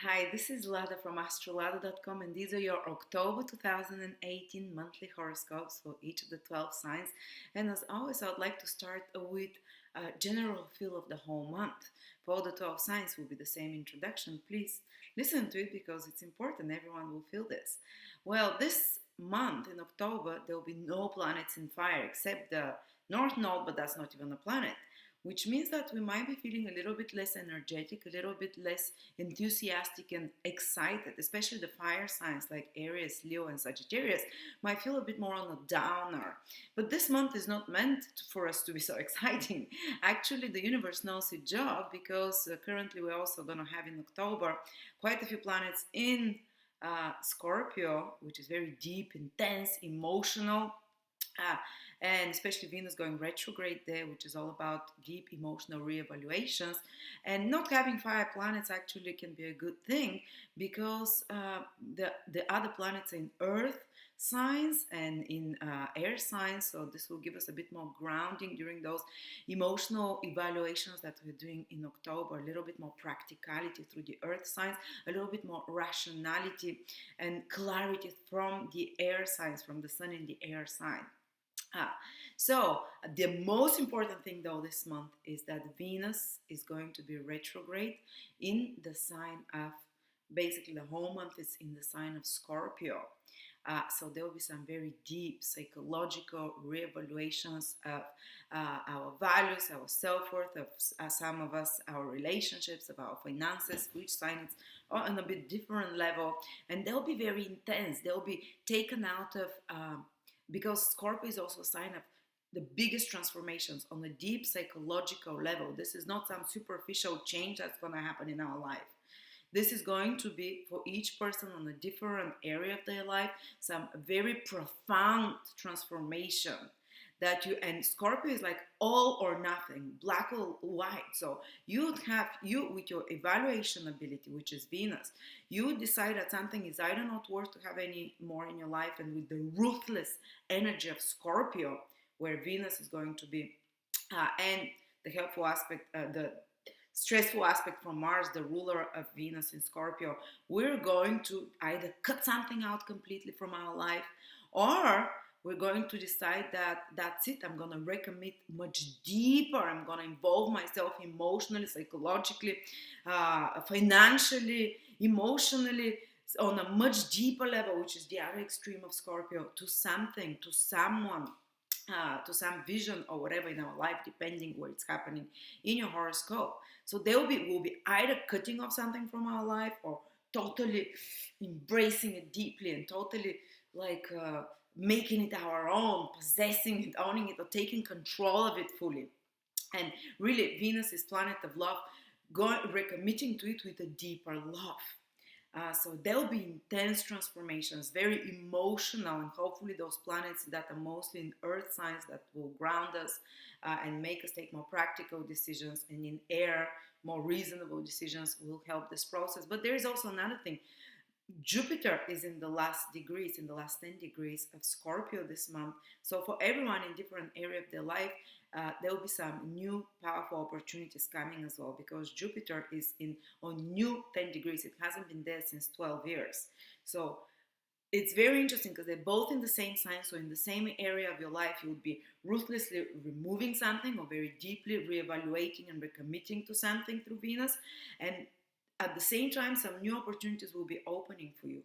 Hi, this is Lada from Astrolada.com, and these are your October 2018 monthly horoscopes for each of the 12 signs. And as always, I'd like to start with a general feel of the whole month. For all the 12 signs will be the same introduction. Please listen to it because it's important. Everyone will feel this. Well, this month in October, there will be no planets in fire except the North Node, but that's not even a planet. Which means that we might be feeling a little bit less energetic, a little bit less enthusiastic and excited, especially the fire signs like Aries, Leo, and Sagittarius might feel a bit more on a downer. But this month is not meant for us to be so exciting. Actually, the universe knows its job because currently we're also going to have in October quite a few planets in Scorpio, which is very deep, intense, emotional. Uh, and especially Venus going retrograde there, which is all about deep emotional reevaluations. And not having fire planets actually can be a good thing because the other planets are in Earth signs and in air signs, so this will give us a bit more grounding during those emotional evaluations that we're doing in October, a little bit more practicality through the earth signs, a little bit more rationality and clarity from the air signs, from the sun in the air sign. Ah, so the most important thing though this month is that Venus is going to be retrograde in the sign of, basically the whole month is in the sign of Scorpio. So there will be some very deep psychological reevaluations of our values, our self-worth, of some of us, our relationships, of our finances, which sign it's on a bit different level, and they'll be very intense. They'll be taken out of because Scorpio is also a sign of the biggest transformations on a deep psychological level. This is not some superficial change that's going to happen in our life. This is going to be for each person on a different area of their life, some very profound transformation that you, and Scorpio is like all or nothing, black or white. So you would have, you with your evaluation ability, which is Venus, you would decide that something is either not worth to have any more in your life, and with the ruthless energy of Scorpio, where Venus is going to be and the helpful aspect, the stressful aspect from Mars, the ruler of Venus in Scorpio, we're going to either cut something out completely from our life, or we're going to decide that that's it. I'm going to recommit much deeper. I'm going to involve myself emotionally, psychologically, financially, emotionally, on a much deeper level, which is the other extreme of Scorpio, to something, to someone, to some vision or whatever in our life, depending where it's happening in your horoscope. So we'll be either cutting off something from our life, or totally embracing it deeply and totally like making it our own, possessing it, owning it, or taking control of it fully. And really, Venus is planet of love, recommitting to it with a deeper love. So there'll be intense transformations, very emotional, and hopefully those planets that are mostly in earth signs that will ground us and make us take more practical decisions, and in air, more reasonable decisions will help this process. But there is also another thing. Jupiter is in the last degrees, in the last 10 degrees of Scorpio this month. So for everyone in different area of their life, there will be some new powerful opportunities coming as well, because Jupiter is in on new 10 degrees. It hasn't been there since 12 years. So it's very interesting because they're both in the same sign. So in the same area of your life, you would be ruthlessly removing something or very deeply reevaluating and recommitting to something through Venus. And at the same time, some new opportunities will be opening for you.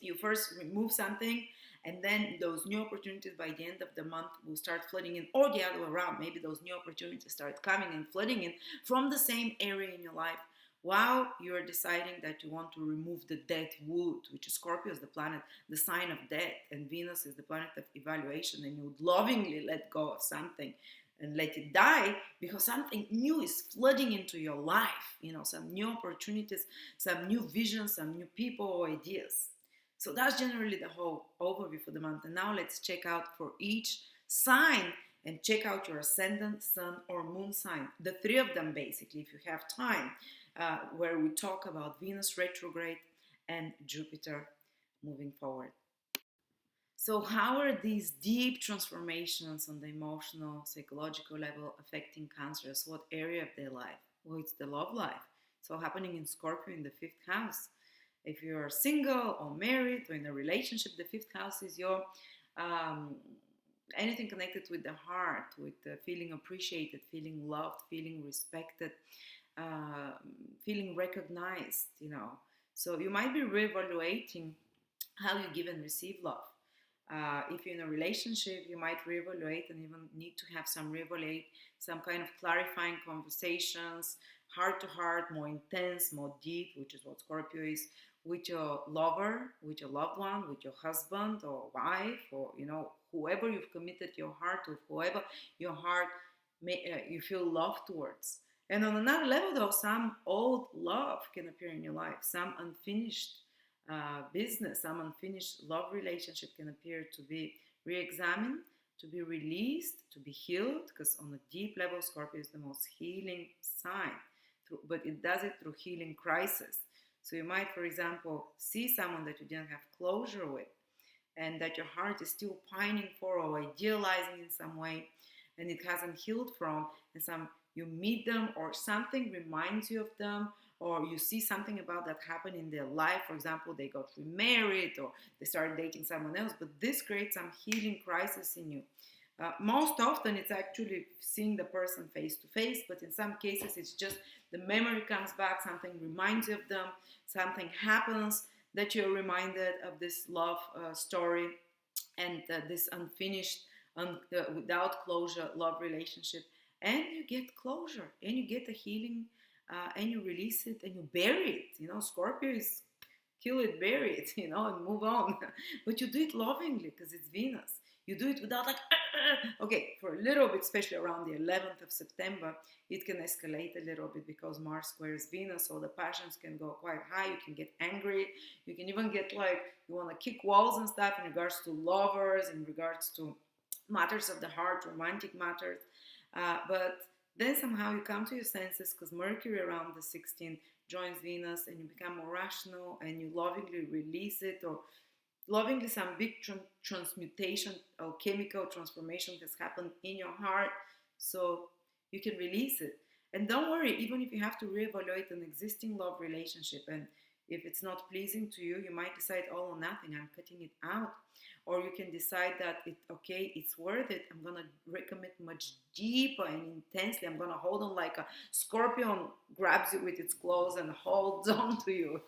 You first remove something, and then those new opportunities by the end of the month will start flooding in, or the other way around. Maybe those new opportunities start coming and flooding in from the same area in your life, while you're deciding that you want to remove the dead wood, which is Scorpio is the planet, the sign of death, and Venus is the planet of evaluation, and you would lovingly let go of something and let it die because something new is flooding into your life, some new opportunities, some new visions, some new people or ideas. So that's generally the whole overview for the month. And now let's check out for each sign, and check out your ascendant, sun, or moon sign. The three of them, basically, if you have time, where we talk about Venus retrograde and Jupiter moving forward. So, how are these deep transformations on the emotional, psychological level affecting Cancers? What area of their life? Well, it's the love life. So happening in Scorpio in the fifth house. If you're single or married or in a relationship, the fifth house is your um, anything connected with the heart, with feeling appreciated, feeling loved, feeling respected, uh, feeling recognized, So you might be reevaluating how you give and receive love. If you're in a relationship, you might reevaluate and even need to have some kind of clarifying conversations, heart to heart, more intense, more deep, which is what Scorpio is, with your lover, with your loved one, with your husband or wife, or whoever you've committed your heart to, whoever your heart you feel love towards. And on another level, though, some old love can appear in your life, some unfinished business, some unfinished love relationship can appear to be re-examined, to be released, to be healed, because on a deep level, Scorpio is the most healing sign, but it does it through healing crisis. So you might, for example, see someone that you didn't have closure with and that your heart is still pining for or idealizing in some way and it hasn't healed from, and you meet them or something reminds you of them, or you see something about that happen in their life. For example, they got remarried or they started dating someone else, but this creates some healing crisis in you. Most often it's actually seeing the person face to face, but in some cases it's just the memory comes back, something reminds you of them, something happens that you're reminded of this love story and this unfinished, without closure love relationship, and you get closure and you get a healing, and you release it and you bury it. Scorpio is kill it, bury it, and move on. But you do it lovingly because it's Venus. You do it without like, okay, for a little bit, especially around the 11th of September, it can escalate a little bit because Mars squares Venus, so the passions can go quite high. You can get angry. You can even get like, you want to kick walls and stuff in regards to lovers, in regards to matters of the heart, romantic matters. But then somehow you come to your senses because Mercury around the 16th joins Venus and you become more rational and you lovingly release it, or lovingly some big transmutation or chemical transformation has happened in your heart, so you can release it. And don't worry, even if you have to reevaluate an existing love relationship and if it's not pleasing to you, you might decide all or nothing, I'm cutting it out. Or you can decide that it's worth it. I'm gonna recommit much deeper and intensely. I'm gonna hold on like a scorpion grabs you with its claws and holds on to you,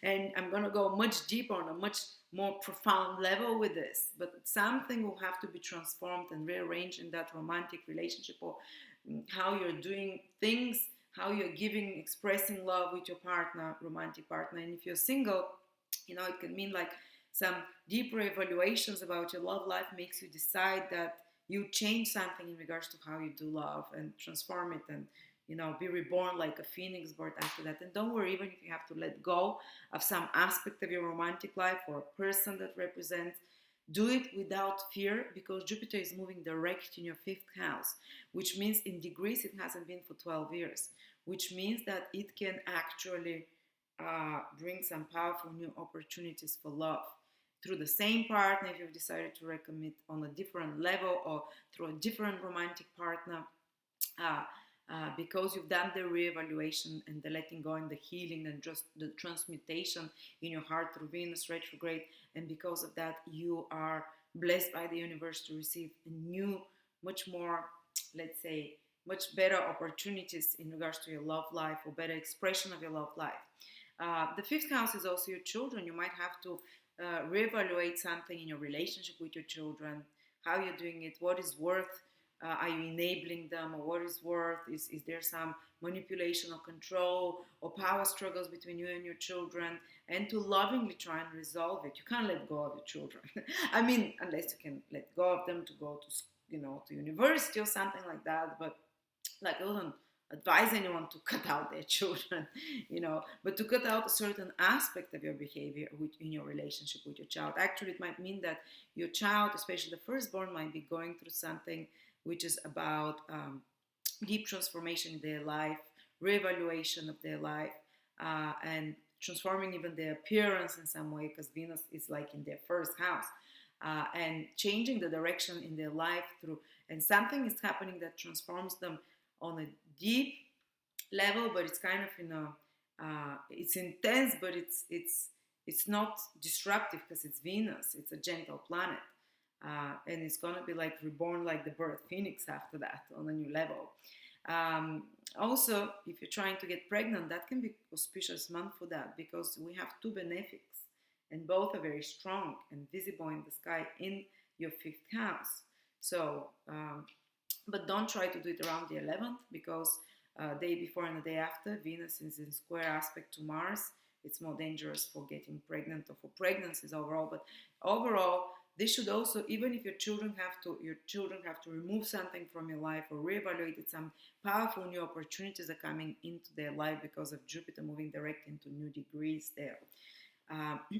And I'm gonna go much deeper on a much more profound level with this. But something will have to be transformed and rearranged in that romantic relationship, or how you're doing things, how you're giving, expressing love with your partner, romantic partner. And if you're single, it can mean like some deeper evaluations about your love life makes you decide that you change something in regards to how you do love and transform it and, be reborn like a phoenix bird after that. And don't worry, even if you have to let go of some aspect of your romantic life or a person that represents, do it without fear, because Jupiter is moving direct in your fifth house, which means in degrees it hasn't been for 12 years, which means that it can actually bring some powerful new opportunities for love through the same partner if you've decided to recommit on a different level, or through a different romantic partner, because you've done the reevaluation and the letting go and the healing and just the transmutation in your heart through Venus retrograde. And because of that, you are blessed by the universe to receive new, much more, let's say, much better opportunities in regards to your love life, or better expression of your love life. The fifth house is also your children. You might have to reevaluate something in your relationship with your children, how you're doing it, what is worth, are you enabling them, or what is worth, is there some manipulation or control or power struggles between you and your children, and to lovingly try and resolve it. You can't let go of your children. I mean, unless you can let go of them to go to university or something like that, but like I wouldn't advise anyone to cut out their children, but to cut out a certain aspect of your behavior in your relationship with your child. Actually, it might mean that your child, especially the firstborn, might be going through something which is about deep transformation in their life, reevaluation of their life, and transforming even their appearance in some way, because Venus is like in their first house, and changing the direction in their life and something is happening that transforms them on a deep level, but it's kind of in a it's intense, but it's not disruptive because it's Venus. It's a gentle planet, and it's gonna be like reborn like the bird phoenix after that on a new level. Um, Also, if you're trying to get pregnant, that can be auspicious month for that because we have two benefics, and both are very strong and visible in the sky in your fifth house. So, but don't try to do it around the 11th because day before and the day after, Venus is in square aspect to Mars. It's more dangerous for getting pregnant or for pregnancies overall. But overall, this should also, even if your children have to remove something from your life or reevaluate it, some powerful new opportunities are coming into their life because of Jupiter moving direct into new degrees there.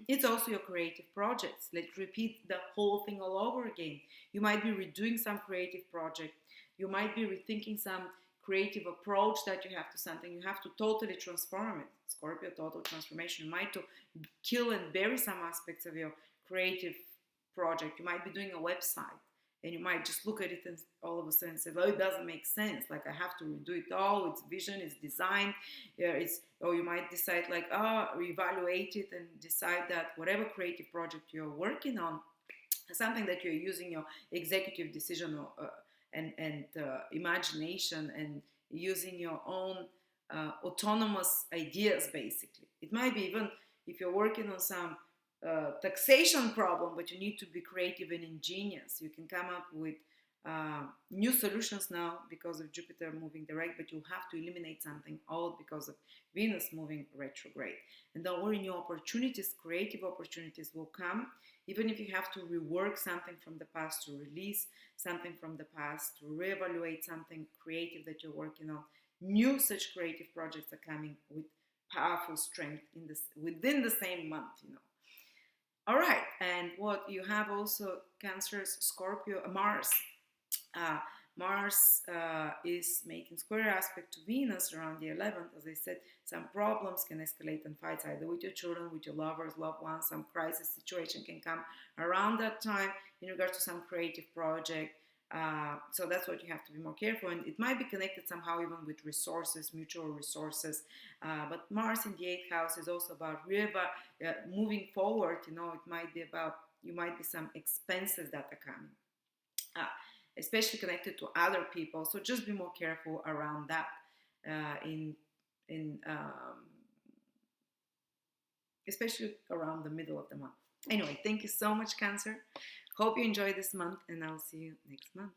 It's also your creative projects. Let's repeat the whole thing all over again. You might be redoing some creative project. You might be rethinking some creative approach that you have to something. You have to totally transform it. Scorpio, total transformation. You might to kill and bury some aspects of your creative project. You might be doing a website and you might just look at it and all of a sudden say, "Oh, it doesn't make sense. Like I have to redo it all. It's vision, it's design, yeah, it's." Or you might decide like, reevaluate it and decide that whatever creative project you're working on, something that you're using your executive decision or, and imagination and using your own autonomous ideas. Basically, it might be even if you're working on some taxation problem, but you need to be creative and ingenious. You can come up with new solutions now because of Jupiter moving direct, but you have to eliminate something old because of Venus moving retrograde. And don't worry, new opportunities, creative opportunities will come, even if you have to rework something from the past, to release something from the past, to reevaluate something creative that you're working on. New such creative projects are coming with powerful strength in this within the same month, All right, and what you have also Cancer's Scorpio, Mars. Uh, Mars is making square aspect to Venus around the 11th. As I said, some problems can escalate and fights either with your children, with your lovers, loved ones. Some crisis situation can come around that time in regard to some creative project. So that's what you have to be more careful. And it might be connected somehow even with resources, mutual resources. But Mars in the 8th house is also about moving forward. It might be about, you might be some expenses that are coming. Uh, Especially connected to other people. So just be more careful around that in especially around the middle of the month. Anyway, thank you so much, Cancer. Hope you enjoy this month, and I'll see you next month.